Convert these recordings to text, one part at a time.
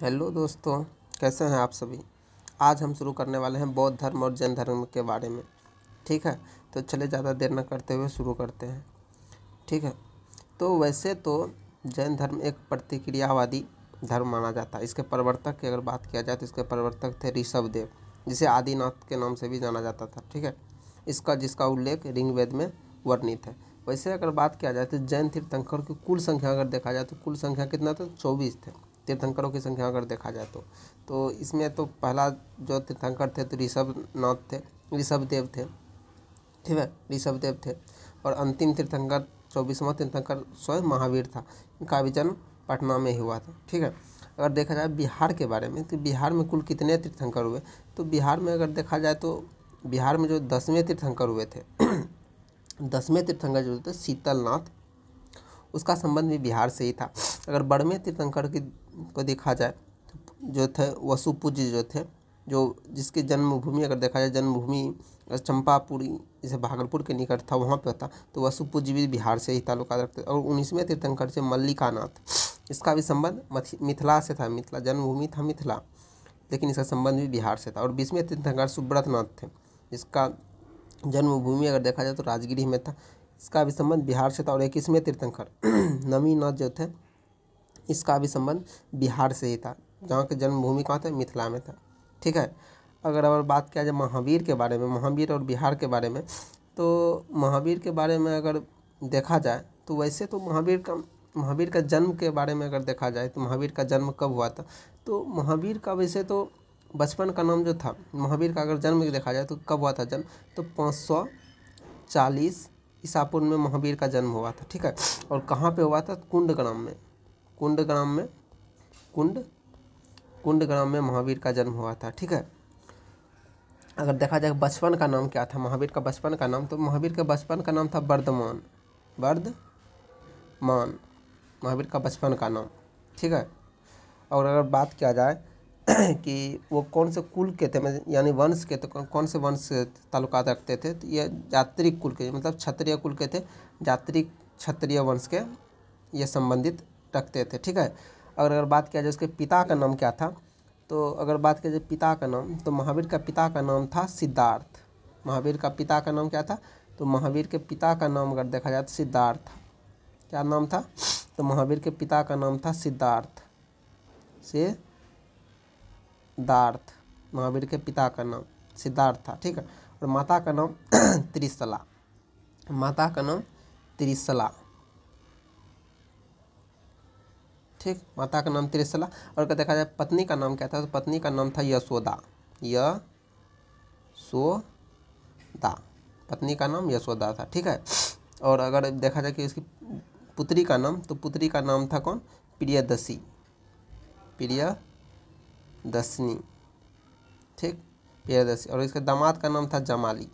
Hello दोस्तों, कैसे हैं आप सभी। आज हम शुरू करने वाले हैं बौद्ध धर्म और जैन धर्म के बारे में। ठीक है, तो चलिए ज़्यादा देर न करते हुए शुरू करते हैं। ठीक है, तो वैसे तो जैन धर्म एक प्रतिक्रियावादी धर्म माना जाता है। इसके प्रवर्तक की अगर बात किया जाए तो इसके प्रवर्तक थे ऋषभदेव, जिसे आदिनाथ के नाम से भी जाना जाता था। ठीक है, जिसका उल्लेख ऋग्वेद में वर्णित है। वैसे अगर बात किया जाए तो जैन तीर्थंकर की कुल संख्या अगर देखा जाए तो कुल संख्या कितना था, 24 थे तीर्थंकरों की संख्या अगर देखा जाए तो इसमें तो पहला जो तीर्थंकर थे तो ऋषभदेव थे। ठीक है, ऋषभदेव थे। और अंतिम तीर्थंकर 24वां तीर्थंकर स्वयं महावीर था। इनका भी जन्म पटना में ही हुआ था। ठीक है, अगर देखा जाए बिहार के बारे में तो बिहार में कुल कितने तीर्थंकर हुए, तो बिहार में अगर देखा जाए तो बिहार में जो 10वें तीर्थंकर हुए थे 10वें तीर्थंकर जो थे शीतलनाथ, उसका संबंध भी बिहार से ही था। अगर 12वें तीर्थंकर को देखा जाए जो थे वसुपूज्य जो थे, जो जिसकी जन्मभूमि अगर देखा जाए जन्मभूमि चंपापुरी जैसे भागलपुर के निकट था, वहाँ पे होता, तो वसुपूज्य भी बिहार से ही ताल्लुकात रखते। और 19वें तीर्थंकर से मल्लिकानाथ, इसका भी संबंध मिथिला से था। मिथिला जन्मभूमि था मिथिला, लेकिन इसका संबंध भी बिहार से था। और 20वें तीर्थंकर सुब्रतनाथ थे, इसका जन्मभूमि अगर देखा जाए तो राजगिरी में था, इसका भी संबंध बिहार से था। और 21वें तीर्थंकर नमीनाथ जो थे, इसका भी संबंध बिहार से ही था, जहाँ की जन्मभूमि कहाँ था, मिथिला में था। ठीक है, अगर बात किया जाए महावीर के बारे में, महावीर और बिहार के बारे में, तो महावीर के बारे में अगर देखा जाए तो वैसे तो महावीर का जन्म के बारे में अगर देखा जाए तो महावीर का जन्म कब हुआ था, तो महावीर का वैसे तो बचपन का नाम जो था महावीर का, अगर जन्म देखा जाए तो कब हुआ था जन्म, तो 540 ईसा पूर्व में महावीर का जन्म हुआ था। ठीक है, और कहाँ पे हुआ था, कुंडग्राम में महावीर का जन्म हुआ था। ठीक है, अगर देखा जाए बचपन का नाम क्या था महावीर का, बचपन का नाम, तो महावीर के बचपन का नाम था वर्धमान, महावीर का बचपन का नाम। ठीक है, और अगर बात किया जाए कि वो कौन से कुल के थे, यानी वंश के, तो कौन से वंश से ताल्लुकात रखते थे, तो ये जात्रिक कुल के, मतलब क्षत्रिय कुल के थे, जात्रिक क्षत्रिय वंश के ये संबंधित रखते थे। ठीक है, अगर बात किया जाए उसके पिता का नाम क्या था, तो अगर बात किया जाए पिता का नाम, तो महावीर का पिता का नाम था सिद्धार्थ। महावीर का पिता का नाम क्या था, तो महावीर के पिता का नाम अगर देखा जाए तो सिद्धार्थ। क्या नाम था, तो महावीर के पिता का नाम था सिद्धार्थ। महावीर के पिता का नाम सिद्धार्थ था। ठीक है, और माता का नाम त्रिशला। ठीक, माता का नाम त्रिशला। और अगर देखा जाए पत्नी का नाम क्या था, तो पत्नी का नाम था यशोदा। पत्नी का नाम यशोदा था। ठीक है, और अगर देखा जाए कि इसकी पुत्री का नाम, तो पुत्री का नाम था कौन, प्रियदर्शी। ठीक, प्रियदर्शी। और इसके दामाद का नाम था जमाली।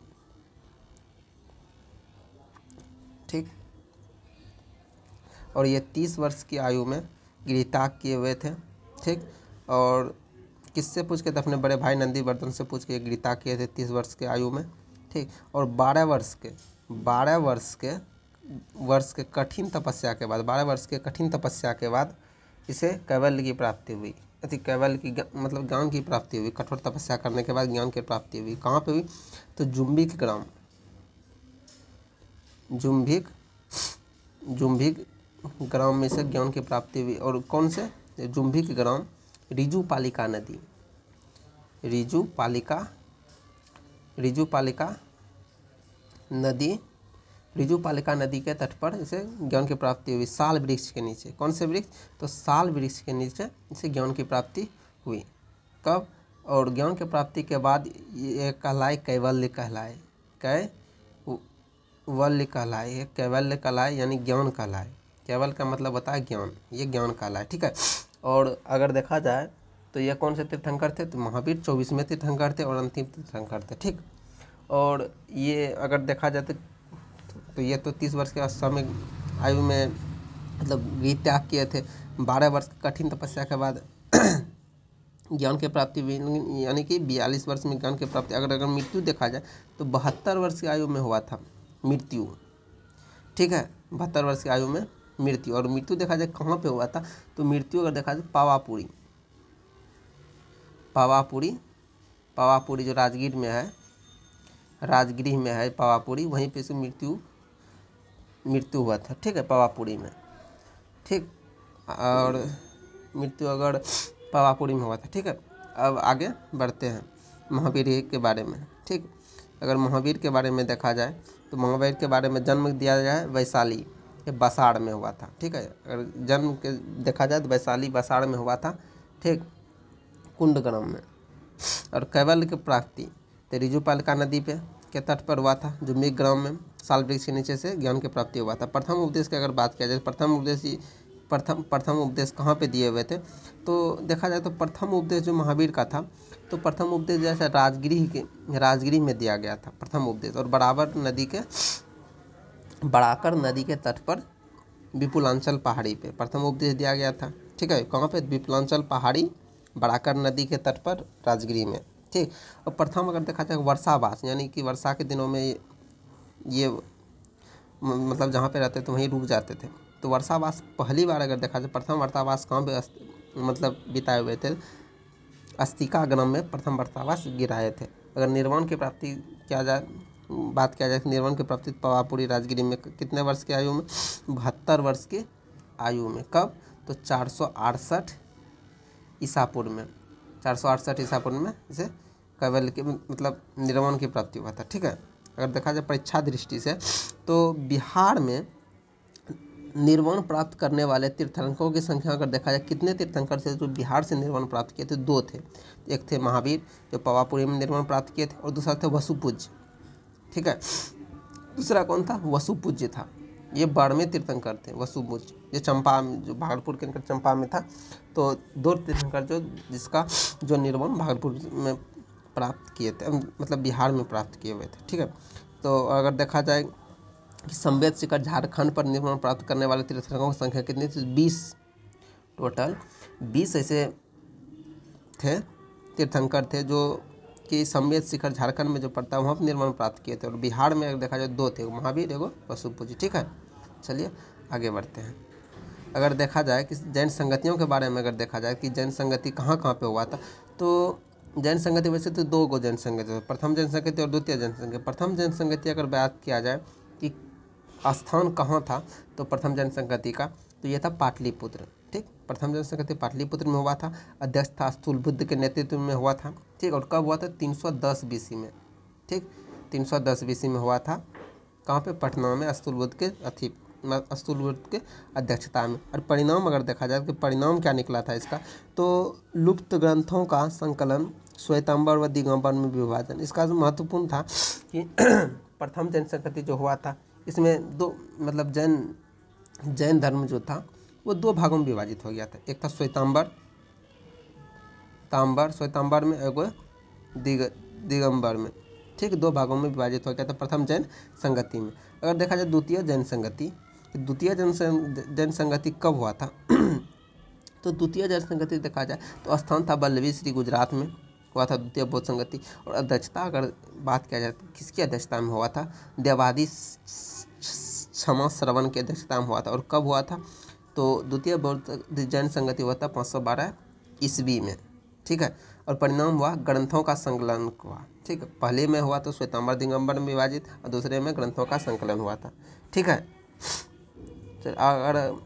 ठीक, और ये 30 वर्ष की आयु में गृहत्याग किए हुए थे। ठीक, और किससे पूछ के थे, अपने बड़े भाई नंदीवर्धन से पूछ के गृहत्याग किए थे 30 वर्ष की आयु में। ठीक, और 12 वर्ष के कठिन तपस्या के बाद, 12 वर्ष के कठिन तपस्या के बाद इसे कैवल्य की प्राप्ति हुई। कैवल्य की मतलब ज्ञान की प्राप्ति हुई। कठोर तपस्या करने के बाद ज्ञान की प्राप्ति हुई। कहाँ पे हुई, तो जुम्बिक ग्राम में से ज्ञान की प्राप्ति हुई। और कौन से, जुम्बिक ग्राम, ऋजुपालिका नदी के तट पर इसे ज्ञान की प्राप्ति हुई। साल वृक्ष के नीचे, कौन से वृक्ष, तो साल वृक्ष के नीचे इसे ज्ञान की प्राप्ति हुई। कब, और ज्ञान की प्राप्ति के बाद ये कैवल्य कहलाए, यानी ज्ञान कहलाए। केवल का मतलब होता है ज्ञान, ये ज्ञान कहलाए। ठीक है, और अगर देखा जाए तो ये कौन से तीर्थंकर थे, तो महावीर 24वें तीर्थंकर थे और अंतिम तीर्थंकर थे। ठीक, और ये अगर देखा जाए तो ये तो 30 वर्ष के समय आयु में मतलब गृहत्याग किए थे। 12 वर्ष कठिन तपस्या के बाद ज्ञान की प्राप्ति हुई, यानी कि 42 वर्ष में ज्ञान की प्राप्ति। अगर मृत्यु देखा जाए तो 72 वर्ष की आयु में हुआ था मृत्यु। ठीक है, 72 वर्ष की आयु में मृत्यु। और मृत्यु देखा जाए कहाँ पे हुआ था, तो मृत्यु अगर देखा जाए पावापुरी, पावापुरी जो राजगीर में है, राजगीर में है पावापुरी, वहीं पे से मृत्यु हुआ था। ठीक है, पावापुरी में। ठीक, और मृत्यु अगर पावापुरी में हुआ था। ठीक है, अब आगे बढ़ते हैं महावीर के बारे में। ठीक, अगर महावीर के बारे में देखा जाए तो महावीर के बारे में जन्म दिया जाए वैशाली के बसाड़ में हुआ था। ठीक है, अगर जन्म के देखा जाए तो वैशाली बसाड़ में हुआ था। ठीक, कुंडग्राम में। और कैवल्य की प्राप्ति रिजुपालिका नदी पे के तट पर हुआ था, जो मेघग्राम में साल वृक्ष के नीचे से ज्ञान की प्राप्ति हुआ था। प्रथम उपदेश की अगर बात किया जाए, प्रथम उपदेश कहाँ पे दिए हुए थे, तो देखा जाए तो प्रथम उपदेश जो महावीर का था, तो प्रथम उपदेश जैसे राजगिरी में दिया गया था प्रथम उपदेश, और बड़ाकर नदी के तट पर विपुलांचल पहाड़ी पे प्रथम उपदेश दिया गया था। ठीक है, कहाँ पे? विपुलांचल पहाड़ी, बड़ाकर नदी के तट पर, राजगिरी में। ठीक, और प्रथम अगर देखा जाए वर्षावास, यानी कि वर्षा के दिनों में ये मतलब जहाँ पे रहते थे वहीं रुक जाते थे। तो वर्षावास पहली बार अगर देखा जाए, प्रथम वर्षावास कहाँ पे मतलब बिताए हुए थे? अस्तिका ग्राम में प्रथम वर्षावास गिराए थे। अगर निर्वाण की प्राप्ति बात किया जाए, निर्वाण की प्राप्ति पावापुरी राजगिरी में कितने वर्ष की आयु में? 72 वर्ष की आयु में। कब? तो 468 ईसा पूर्व में, 468 ईसा पूर्व में इसे कैवल्य के मतलब निर्वाण की प्राप्ति हुआ था। ठीक है, अगर देखा जाए परीक्षा दृष्टि से, तो बिहार में निर्वाण प्राप्त करने वाले तीर्थंकरों की संख्या अगर देखा जाए, कितने तीर्थंकर थे जो बिहार से निर्वाण प्राप्त किए थे? 2 थे। एक थे महावीर जो पावापुरी में निर्वाण प्राप्त किए थे, और दूसरा थे वसुपूज्य। ठीक है, दूसरा कौन था? वसुपूज्य था। ये बाड़मेर तीर्थंकर थे। वसुपूज्य जो भागलपुर के अंदर चंपा में था। तो 2 तीर्थंकर जो निर्वाण भागलपुर में प्राप्त किए थे, मतलब बिहार में प्राप्त किए हुए थे। ठीक है, तो अगर देखा जाए कि संवेद शिखर झारखंड पर निर्वाण प्राप्त करने वाले तीर्थंकरों की संख्या कितनी थी? 20, टोटल 20 ऐसे थे तीर्थंकर थे जो कि संवेद शिखर झारखंड में जो पड़ता है वहाँ पर निर्वाण प्राप्त किए थे। और बिहार में अगर देखा जाए 2 थे, महावीर एगो वसुपूज्य। ठीक है, चलिए आगे बढ़ते हैं। अगर देखा जाए कि जैन संगतियों के बारे में अगर देखा जाए कि जैन संगति कहाँ पे हुआ था, तो जैन संगति वैसे तो 2 गो जैन संगति, प्रथम जैन संगति और द्वितीय जैन संगति। प्रथम जैन संगति अगर बात किया जाए कि स्थान कहाँ था, तो प्रथम जैन संगति का तो ये था पाटलिपुत्र। ठीक, प्रथम जैन संगति पाटलिपुत्र में हुआ था। अध्यक्ष था स्थूलबुद्ध के नेतृत्व में हुआ था। ठीक, और कब हुआ था? 310 BC में। ठीक, 310 BC में हुआ था। कहाँ पे? पटना में, स्थूलबुद्ध के अध्यक्षता में। और परिणाम अगर देखा जाए कि परिणाम क्या निकला था इसका, तो लुप्त ग्रंथों का संकलन, श्वेतांबर व दिगंबर में विभाजन। इसका महत्वपूर्ण था कि प्रथम जैन संगति जो हुआ था, इसमें 2 मतलब जैन धर्म जो था वो 2 भागों में विभाजित हो गया था। एक था श्वेतांबर में, एगो दिगंबर में। ठीक, 2 भागों में विभाजित हो गया था प्रथम जैन संगति में। अगर देखा जाए द्वितीय जैन संगति कब हुआ था? तो द्वितीय जैन संगति देखा जाए तो स्थान था वल्लभी श्री, गुजरात में हुआ था द्वितीय बौद्ध संगति। और अध्यक्षता अगर बात किया जाए तो किसकी अध्यक्षता में हुआ था? देवादी क्षमा श्रवण की अध्यक्षता में हुआ था। और कब हुआ था? तो द्वितीय बौद्ध जैन संगति हुआ था 512 ईस्वी में। ठीक है, और परिणाम हुआ ग्रंथों का संकलन हुआ। ठीक है, पहले में हुआ तो श्वेतांबर दिगंबर में विभाजित, और दूसरे में ग्रंथों का संकलन हुआ था। ठीक है, अगर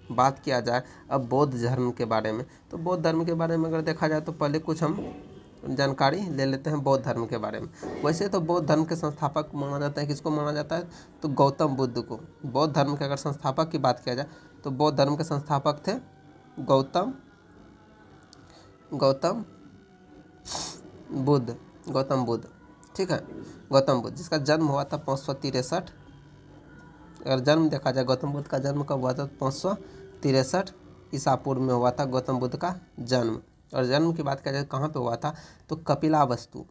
बात किया जाए अब बौद्ध धर्म के बारे में, तो बौद्ध धर्म के बारे में अगर देखा जाए तो पहले कुछ हम जानकारी ले लेते हैं बौद्ध धर्म के बारे में। वैसे तो बौद्ध धर्म के संस्थापक माना जाता है, किसको माना जाता है? तो गौतम बुद्ध को। बौद्ध धर्म के अगर संस्थापक की बात किया जाए तो बौद्ध धर्म के संस्थापक थे गौतम बुद्ध। ठीक है, गौतम बुद्ध, जिसका जन्म हुआ था 563। अगर जन्म देखा जाए गौतम बुद्ध का जन्म कब हुआ था? 563 ईसा पूर्व में हुआ था गौतम बुद्ध का जन्म। और जन्म की बात किया जाए कहाँ पे हुआ था? तो कपिलावस्तु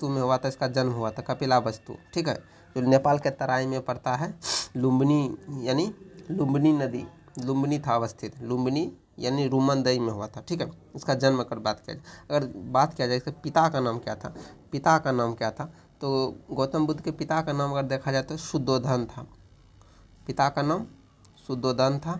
में हुआ था, इसका जन्म हुआ था कपिलावस्तु। ठीक है, जो नेपाल के तराई में पड़ता है। लुम्बिनी यानी लुम्बिनी नदी, लुम्बिनी था अवस्थित, लुम्बिनी यानी रुमनदई में हुआ था। ठीक है, इसका जन्म अगर बात किया जाए इसके पिता का नाम क्या था? तो गौतम बुद्ध के पिता का नाम अगर देखा जाए तो शुद्धोधन था। पिता का नाम शुद्धोधन था।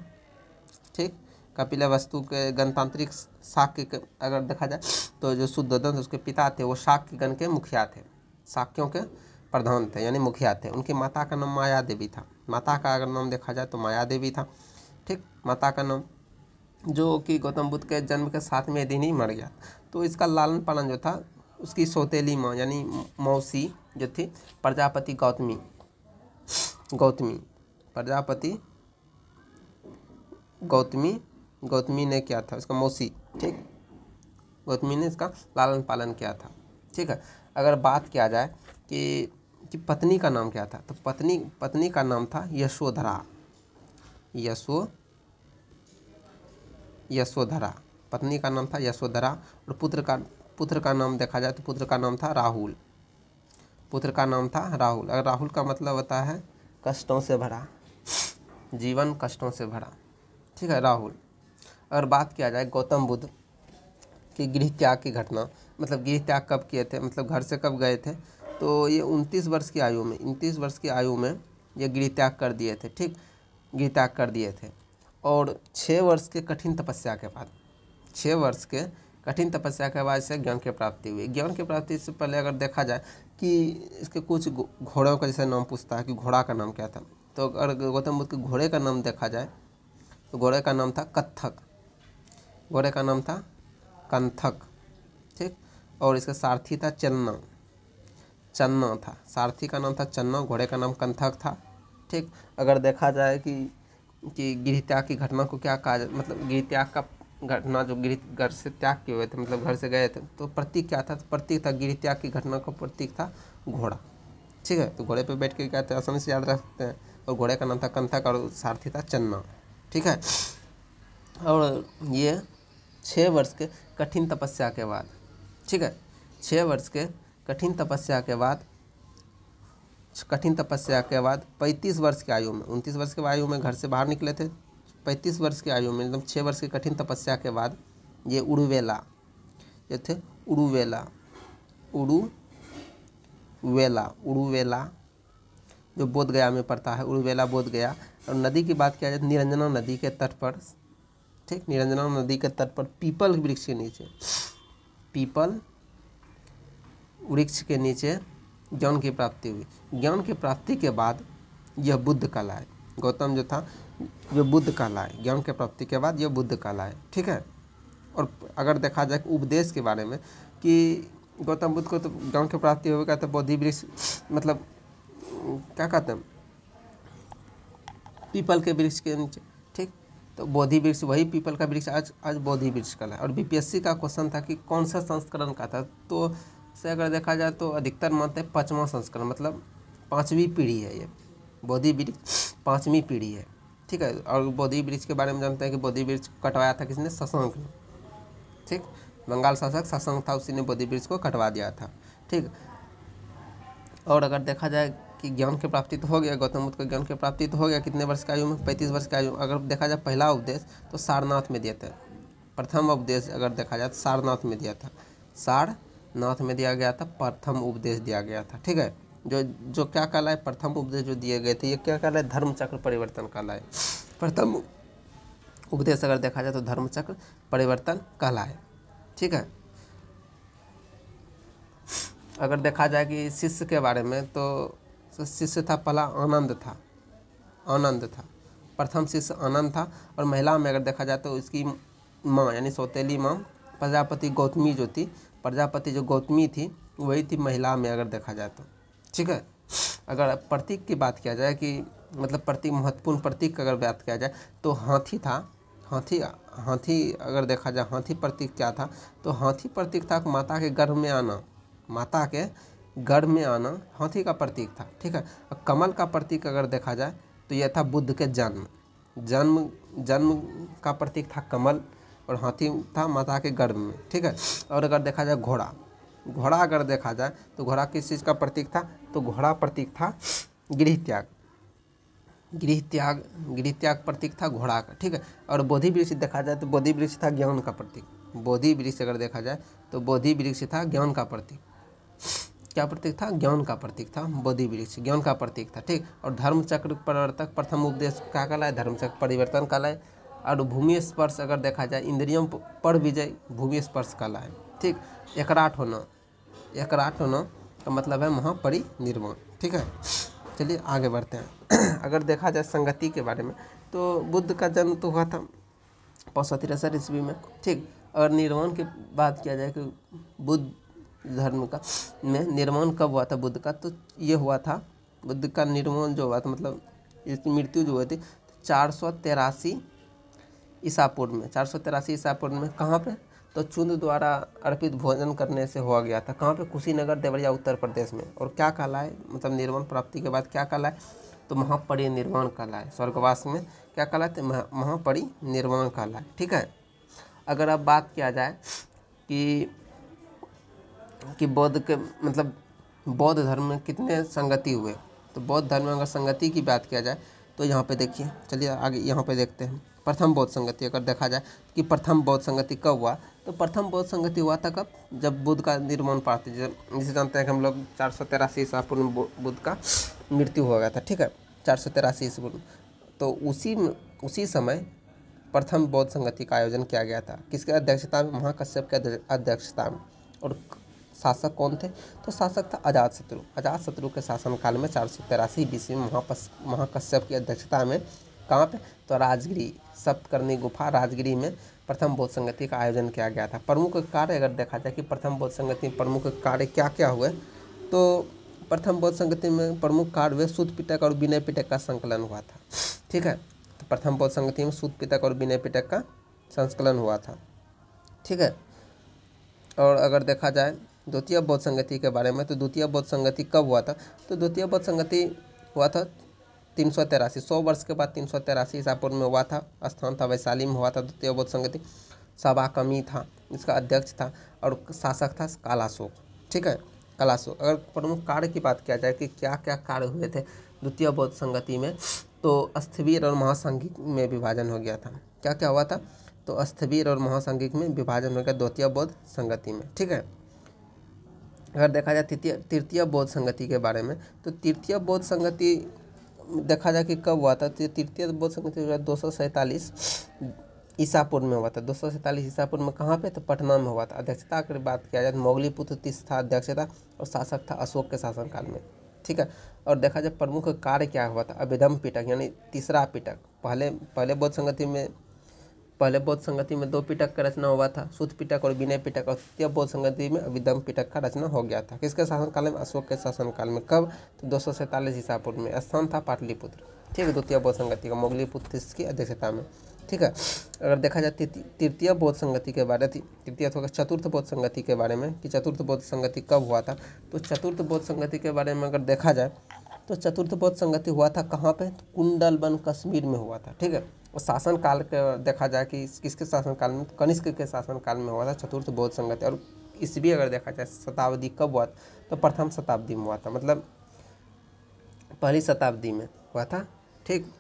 ठीक, कपिलवस्तु के गणतांत्रिक शाक्य के अगर देखा जाए तो जो शुद्धोधन उसके पिता थे वो शाक्यगण के मुखिया थे, शाक्यों के प्रधान थे यानी मुखिया थे। उनकी माता का नाम माया देवी था। माता का अगर नाम देखा जाए तो माया देवी था। ठीक, माता का नाम, जो कि गौतम बुद्ध के जन्म के 7वें दिन ही मर गया। तो इसका लालन पालन जो था उसकी सौतेली माँ यानी मौसी जो थी प्रजापति गौतमी ने किया था, उसका मौसी। ठीक, गौतमी ने इसका लालन पालन किया था। ठीक है, अगर बात किया जाए कि पत्नी का नाम क्या था, तो पत्नी का नाम था यशोधरा। पत्नी का नाम था यशोधरा। और पुत्र का नाम देखा जाए तो पुत्र का नाम था राहुल। अगर राहुल का मतलब होता है कष्टों से भरा, जीवन कष्टों से भरा। ठीक है, राहुल। अगर बात किया जाए गौतम बुद्ध की गृह त्याग की घटना, मतलब गृह त्याग कब किए थे, मतलब घर से कब गए थे, तो ये 29 वर्ष की आयु में ये गृह त्याग कर दिए थे। ठीक, गृह त्याग कर दिए थे। और 6 वर्ष के कठिन तपस्या के बाद से ज्ञान की प्राप्ति हुई। ज्ञान की प्राप्ति से पहले अगर देखा जाए कि इसके कुछ घोड़ों का जैसे नाम पूछता है कि घोड़ा का नाम क्या था, तो अगर गौतम बुद्ध के घोड़े का नाम देखा जाए तो घोड़े का नाम था कंथक। ठीक, और इसका सारथी था चन्ना था। सारथी का नाम था चन्ना, घोड़े का नाम कंथक था। ठीक, अगर देखा जाए कि गृह त्याग की घटना को क्या कहा जाए, मतलब गृह त्याग का घटना जो घर से त्याग किए हुए थे, मतलब घर से गए थे, तो प्रतीक क्या था, तो प्रतीक था गृह त्याग की घटना का प्रतीक था घोड़ा। ठीक है, तो घोड़े पे बैठ के क्या थे आसानी से याद रख सकते हैं। और घोड़े का नाम था कंथक और सारथी था चन्ना। ठीक है, और ये 6 वर्ष के कठिन तपस्या के बाद, ठीक है, 6 वर्ष के कठिन तपस्या के बाद 35 वर्ष की आयु में, 29 वर्ष की आयु में घर से बाहर निकले थे। 35 वर्ष की आयु में, मतलब 6 वर्ष की कठिन तपस्या के बाद ये उड़ुवेला जो बोध गया में पड़ता है, उड़ुवेला बोध गया। और नदी की बात किया जाए तो निरंजना नदी के तट पर, ठीक, निरंजना नदी के तट पर पीपल वृक्ष के नीचे ज्ञान की प्राप्ति हुई। ज्ञान की प्राप्ति के बाद यह बुद्ध कहलाए। गौतम जो था जो बुद्ध कहलाए, ज्ञान की प्राप्ति के बाद यह बुद्ध कहलाए। ठीक है, और अगर देखा जाए उपदेश के बारे में कि गौतम बुद्ध को तो ज्ञान की प्राप्ति होगा तो बोधि वृक्ष, मतलब क्या कहते हैं, पीपल के वृक्ष के नीचे। ठीक, तो बोधि वृक्ष, वही पीपल का वृक्ष आज बोधि वृक्ष कहलाए। और बीपीएससी का क्वेश्चन था कि कौन सा संस्करण का था, तो से अगर देखा जाए तो अधिकतर मानते हैं 5वां संस्करण, मतलब 5वीं पीढ़ी है ये बोधि वृक्ष, 5वीं पीढ़ी है। ठीक है, और बोधि वृक्ष के बारे में जानते हैं कि बोधि वृक्ष कटवाया था किसने, शशांक ने। ठीक, बंगाल शासक शशांक था, उसी ने बोधि वृक्ष को कटवा दिया था। ठीक, और अगर देखा जाए कि ज्ञान की प्राप्ति तो हो गया, गौतम बुद्ध को ज्ञान की प्राप्ति तो हो गया, कितने वर्ष की आयु में, 35 वर्ष की आयु। अगर देखा जाए पहला उपदेश तो सारनाथ में दिया था। प्रथम उपदेश अगर देखा जाए तो सारनाथ में दिया गया था, प्रथम उपदेश दिया गया था। ठीक है, जो क्या कहलाए, प्रथम उपदेश जो दिए गए थे ये क्या कहलाए, धर्म चक्र परिवर्तन कहलाए। प्रथम उपदेश अगर देखा जाए तो धर्म चक्र परिवर्तन कहलाए। ठीक है, अगर देखा जाए कि शिष्य के बारे में तो शिष्य था पहला आनंद था, प्रथम शिष्य आनंद था। और महिला में अगर देखा जाए तो इसकी माँ यानी सौतेली माँ प्रजापति जो गौतमी थी वही थी महिला में अगर देखा जाए तो। ठीक है, अगर प्रतीक की बात किया जाए कि मतलब प्रतीक, महत्वपूर्ण प्रतीक की अगर बात किया जाए तो हाथी था। हाथी अगर देखा जाए, हाथी प्रतीक क्या था, तो हाथी प्रतीक था माता के गर्भ में आना हाथी का प्रतीक था। ठीक है, और कमल का प्रतीक अगर देखा जाए तो यह था बुद्ध के जन्म का प्रतीक था कमल, और हाथी था माता के गर्भ में। ठीक है, और अगर देखा जाए घोड़ा अगर देखा जाए तो घोड़ा किस चीज़ का प्रतीक था, तो घोड़ा प्रतीक था गृह त्याग प्रतीक था घोड़ा का। ठीक है, और बोधि वृक्ष देखा जाए तो बोधि वृक्ष था ज्ञान का प्रतीक। बोधि वृक्ष अगर देखा जाए तो बोधि वृक्ष था ज्ञान का प्रतीक। क्या प्रतीक था, ज्ञान का प्रतीक था बोधि वृक्ष, ज्ञान का प्रतीक था। ठीक, और धर्म चक्र प्रवर्तक प्रथम उपदेश क्या कहलाए, धर्म चक्र परिवर्तन कहलाए। और भूमि स्पर्श अगर देखा जाए इंद्रियों पर विजय भूमि स्पर्श कहलाए। ठीक, एकराट होना का मतलब है महापरिनिर्वाण। ठीक है, चलिए आगे बढ़ते हैं। अगर देखा जाए संगति के बारे में तो बुद्ध का जन्म तो हुआ था 563 ईस्वी में। ठीक, और निर्वाण की बात किया जाए कि बुद्ध धर्म का में निर्माण कब हुआ था बुद्ध का, तो ये हुआ था बुद्ध का निर्माण जो हुआ था, मतलब इसकी मृत्यु जो हुई थी 483 ईसा पूर्व में। 483 ईसा पूर्व में कहाँ पे, तो चुंद द्वारा अर्पित भोजन करने से हुआ गया था। कहाँ पे, कुशीनगर देवरिया उत्तर प्रदेश में। और क्या कहलाए, मतलब निर्वाण प्राप्ति के बाद क्या कहलाए, तो महापरिनिर्वाण कहलाए। स्वर्गवास में क्या कहलाए, तो महापरिनिर्वाण कहलाए। ठीक है, अगर अब बात किया जाए कि बौद्ध के मतलब बौद्ध धर्म में कितने संगति हुए, तो बौद्ध धर्म में अगर संगति की बात किया जाए तो यहाँ पे देखिए, चलिए आगे यहाँ पे देखते हैं। प्रथम बौद्ध संगति अगर देखा जाए कि प्रथम बौद्ध संगति कब हुआ, तो प्रथम बौद्ध संगति हुआ था कब, जब बुद्ध का निर्माण प्राप्ति, जिसे जानते हैं कि हम लोग 483 ईसा पूर्व में बुद्ध का मृत्यु हो गया था। ठीक है, 483 ईसा पूर्व, तो उसी समय प्रथम बौद्ध संगति का आयोजन किया गया था। किसके अध्यक्षता में, महाकश्यप के अध्यक्षता में। और शासक कौन थे, तो शासक था अजातशत्रु। अजातशत्रु के शासनकाल में 483 ईस्वी में महाकश्यप की अध्यक्षता में कहाँ पे, तो राजगिरी सप्तकर्णी गुफा राजगिरी में प्रथम बौद्ध संगति का आयोजन किया गया था। प्रमुख कार्य अगर देखा जाए कि प्रथम बौद्ध संगति में प्रमुख कार्य क्या क्या हुए, तो प्रथम बौद्ध संगति में प्रमुख कार्य हुए सूत पिटक और विनय पिटक का संकलन हुआ था। ठीक है, तो प्रथम बौद्ध संगति में सूत पिटक और विनय पिटक का संकलन हुआ था। ठीक है, और अगर देखा जाए द्वितीय बौद्ध संगति के बारे में, तो द्वितीय बौद्ध संगति कब हुआ था, तो द्वितीय बौद्ध संगति हुआ था 383, 100 वर्ष के बाद 383 ईसा पूर्व में हुआ था। स्थान था वैशाली में हुआ था द्वितीय बौद्ध संगति। सभा कमी था, इसका अध्यक्ष था और शासक था कालाशोक। ठीक है, कालाशोक। अगर प्रमुख कार्य की बात किया जाए कि क्या क्या कार्य हुए थे द्वितीय बौद्ध संगति में, तो स्थविर और महासांघिक में विभाजन हो गया था। क्या क्या हुआ था, तो स्थविर और महासांघिक में विभाजन हो गया द्वितीय बौद्ध संगति में। ठीक है, अगर देखा जाए तृतीय बौद्ध संगति के बारे में, तो तृतीय बौद्ध संगति देखा जाए कि कब हुआ था, तो तृतीय बौद्ध संगति 247 ईसा पूर्व में हुआ था। 247 ईसा पूर्व में कहाँ पे, तो पटना में हुआ था। अध्यक्षता की बात किया जाए तो मोगलीपुत्र तीस था अध्यक्षता और शासक था अशोक के शासनकाल में। ठीक है, और देखा जाए प्रमुख कार्य क्या हुआ था, अभिधम पिटक यानी तीसरा पिटक। पहले बौद्ध संगति में 2 पिटक का रचना हुआ था, सूत पिटक और विनय पिटक। और तृतीय बौद्ध संगति में अभिधम पिटक का रचना हो गया था। किसके शासनकाल में, अशोक के शासनकाल में। कब, तो 247 ईसा पूर्व में। स्थान था पाटलिपुत्र। ठीक है, द्वितीय बौद्ध संगति का मोगलीपुत्र की अध्यक्षता में। ठीक है, अगर देखा जाए तृतीय बौद्ध संगति के बारे चतुर्थ बौद्ध संगति के बारे में कि चतुर्थ बौद्ध संगति कब हुआ था, तो चतुर्थ बौद्ध संगति के बारे में अगर देखा जाए तो चतुर्थ बौद्ध संगति हुआ था कहाँ पे, तो कुंडलबन कश्मीर में हुआ था। ठीक है, और शासनकाल के देखा जाए कि किसके शासनकाल में, कनिष्क के शासनकाल में हुआ था चतुर्थ बौद्ध संगति। और ईस्वी अगर देखा जाए शताब्दी कब हुआ था, तो प्रथम शताब्दी में हुआ था, मतलब पहली शताब्दी में हुआ था। ठीक,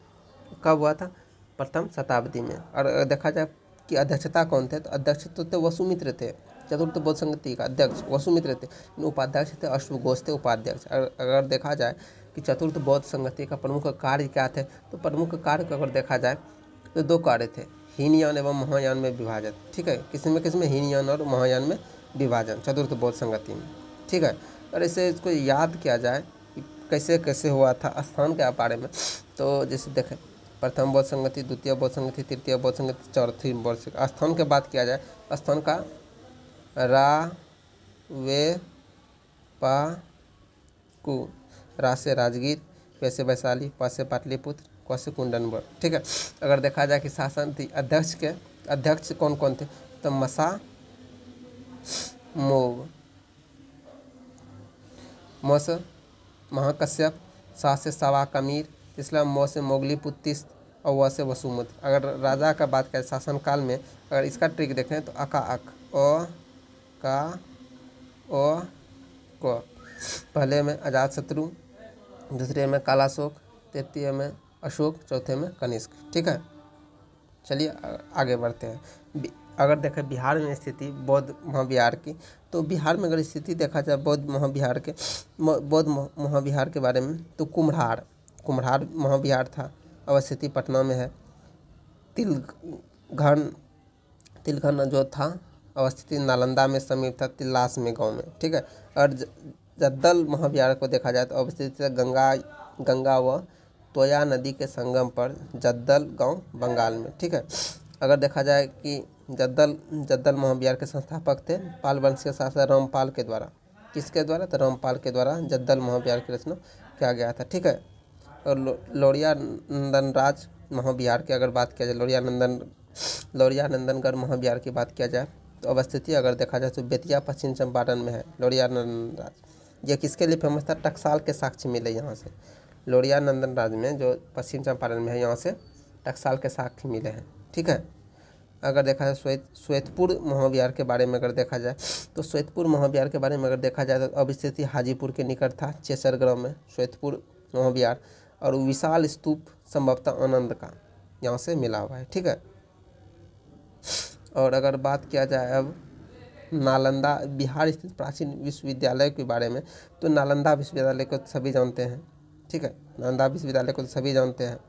कब हुआ था, प्रथम शताब्दी में। और देखा जाए कि अध्यक्षता कौन थे, तो अध्यक्ष तो वसुमित्र थे। चतुर्थ बौद्ध संगति का अध्यक्ष वसुमित्र थे, उपाध्यक्ष थे अश्वघोष थे उपाध्यक्ष। अगर देखा जाए कि चतुर्थ बौद्ध संगति का प्रमुख कार्य क्या थे, तो प्रमुख कार्य को अगर देखा जाए तो 2 कार्य थे, हीनयान एवं महायान में विभाजन। ठीक है, किसमें हीनयान और महायान में विभाजन चतुर्थ बौद्ध संगति में। ठीक है, और इसे इसको याद किया जाए कि कैसे कैसे हुआ था स्थान के बारे में, तो जैसे देखें प्रथम बौद्ध संगति, द्वितीय बौद्ध संगति, तृतीय बौद्ध संगति, चौथी बौद्ध संगति। स्थान की बात किया जाए, स्थान का रा से राजगीर, वे से वैशाली, पा से पाटलिपुत्र, क से कुंडनबर्ग। ठीक है, अगर देखा जाए कि शासन अध्यक्ष कौन कौन थे, तो मसा मोग, म से महाकश्यप, सा से सवा कमीर, इस्लाम म से मोगलीपुत्र और व से वसुमत। अगर राजा का बात करें शासनकाल में, अगर इसका ट्रिक देखें तो अका अक, ओ का ओ क, पहले में अजातशत्रु, दूसरे में कालाशोक, तृतीय में अशोक, चौथे में कनिष्क। ठीक है, चलिए आगे बढ़ते हैं। अगर देखें बिहार में स्थिति बौद्ध महाविहार की, तो बिहार में अगर स्थिति देखा जाए बौद्ध महाविहार के बारे में, तो कुम्हरार महाविहार था, अवस्थिति पटना में है। तिलघन तिलघन जो था अवस्थित नालंदा में समीप था तिल्लास में गांव में, ठीक है। और जद्दल महाविहार को देखा जाए तो अवस्थित है गंगा व तोया नदी के संगम पर जद्दल गांव बंगाल में, ठीक है। अगर देखा जाए कि जद्दल महाविहार के संस्थापक थे पाल वंश के शासक रामपाल के द्वारा। किसके द्वारा? तो रामपाल के द्वारा जद्दल महाविहार की रचना किया गया था, ठीक है। और लोरिया नंदनराज महाविहार की अगर बात किया जाए, लोरिया नंदनगढ़ महाविहार की बात किया जाए तो अवस्थिति अगर देखा जाए तो बेतिया पश्चिम चंपारण में है लोरिया नंदनराज। ये किसके लिए फेमस था? टकसाल के साक्ष्य मिले यहाँ से। लोरिया नंदनराज में जो पश्चिम चंपारण में है यहाँ से टकसाल के साक्ष्य मिले हैं, ठीक है। अगर देखा जाए श्वेतपुर महाविहार के बारे में अगर देखा जाए तो श्वेतपुर महाविहार के बारे में अगर देखा जाए तो अवस्थिति हाजीपुर के निकट था चेसर ग्राम में श्वेतपुर महाविहार। और विशाल स्तूप संभवतः आनंद का यहाँ से मिला हुआ है, ठीक है। और अगर बात किया जाए अब नालंदा बिहार स्थित प्राचीन विश्वविद्यालय के बारे में तो नालंदा विश्वविद्यालय को सभी जानते हैं, ठीक है। नालंदा विश्वविद्यालय को सभी जानते हैं।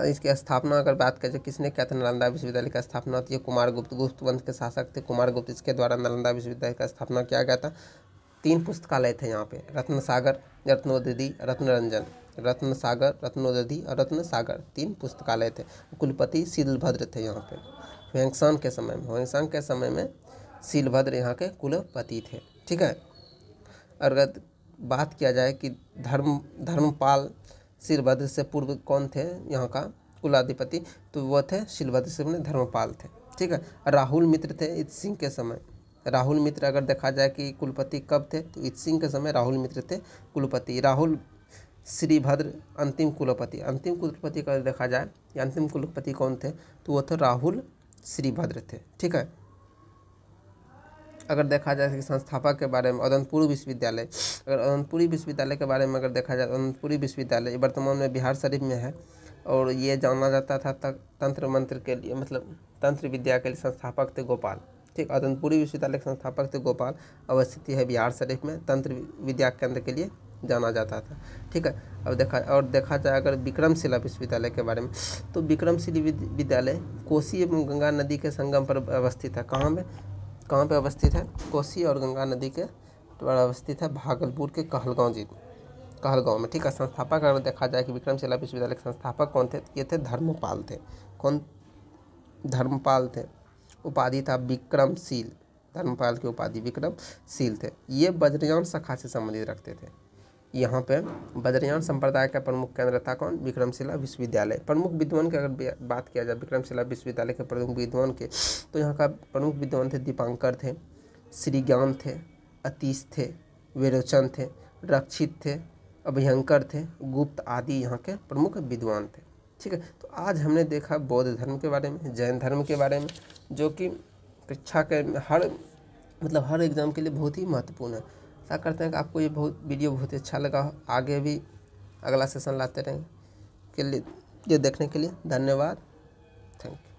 इसकी स्थापना अगर बात करें किसने किया था नालंदा विश्वविद्यालय का स्थापना? तो ये कुमारगुप्त वंश के शासक थे कुमारगुप्त, इसके द्वारा नालंदा विश्वविद्यालय का स्थापना किया गया था। 3 पुस्तकालय थे यहाँ पे, रत्न सागर, रत्नोदधि, रत्नरंजन। रत्न सागर, रत्नोदधि और रत्न सागर 3 पुस्तकालय थे। कुलपति शीलभद्र थे यहाँ पे हुएंसांग के समय में शीलभद्र यहाँ के कुलपति थे, ठीक है। अगर बात किया जाए कि धर्मपाल शीलभद्र से पूर्व कौन थे यहाँ का कुलाधिपति, तो वो थे शीलभद्र से धर्मपाल थे, ठीक है। राहुल मित्र थे इत सिंह के समय। राहुल मित्र अगर देखा जाए कि कुलपति कब थे तो इत सिंह के समय राहुल मित्र थे कुलपति। राहुल श्रीभद्र अंतिम कुलपति का देखा जाए या अंतिम कुलपति कौन थे तो वो थे राहुल श्रीभद्र थे, ठीक है। अगर देखा जाए कि संस्थापक के बारे में अदनपुर विश्वविद्यालय, अगर अदनपुरी विश्वविद्यालय के बारे में अगर देखा जाए अदनपुरी विश्वविद्यालय वर्तमान में बिहार शरीफ में है। और ये जाना जाता था तंत्र मंत्र के लिए, मतलब तंत्र विद्या के लिए संस्थापक थे गोपाल, ठीक। अदनपुरी विश्वविद्यालय के संस्थापक थे गोपाल, अवस्थित है बिहार शरीफ में, तंत्र विद्या केंद्र के लिए जाना जाता था, ठीक है। अब देखा जाए अगर विक्रमशिला विश्वविद्यालय के बारे में तो विक्रमशिला विद्यालय कोसी एवं गंगा नदी के संगम पर अवस्थित है। कहाँ पे अवस्थित है? कोसी और गंगा नदी के द्वारा अवस्थित है भागलपुर के कहलगांव में, ठीक है। संस्थापक अगर देखा जाए कि विक्रमशिला विश्वविद्यालय के संस्थापक कौन थे? ये थे धर्मपाल थे। कौन? धर्मपाल थे। उपाधि था विक्रमशील, धर्मपाल की उपाधि विक्रमशील थे। ये वज्रयान शाखा से संबंधित रखते थे। यहाँ पे वज्रयान संप्रदाय का प्रमुख केंद्र था कौन? विक्रमशिला विश्वविद्यालय। प्रमुख विद्वान की अगर बात किया जाए विक्रमशिला विश्वविद्यालय के प्रमुख विद्वान के तो यहाँ का प्रमुख विद्वान थे दीपांकर थे, श्रीज्ञान थे, अतीश थे, विरोचन थे, रक्षित थे, अभयंकर थे, गुप्त आदि यहाँ के प्रमुख विद्वान थे, ठीक है। तो आज हमने देखा बौद्ध धर्म के बारे में, जैन धर्म के बारे में, जो कि परीक्षा के हर एग्ज़ाम के लिए बहुत ही महत्वपूर्ण है। ऐसा करते हैं कि आपको ये वीडियो बहुत ही अच्छा लगा। आगे भी अगला सेशन लाते रहेंगे। ये देखने के लिए धन्यवाद। Thank you.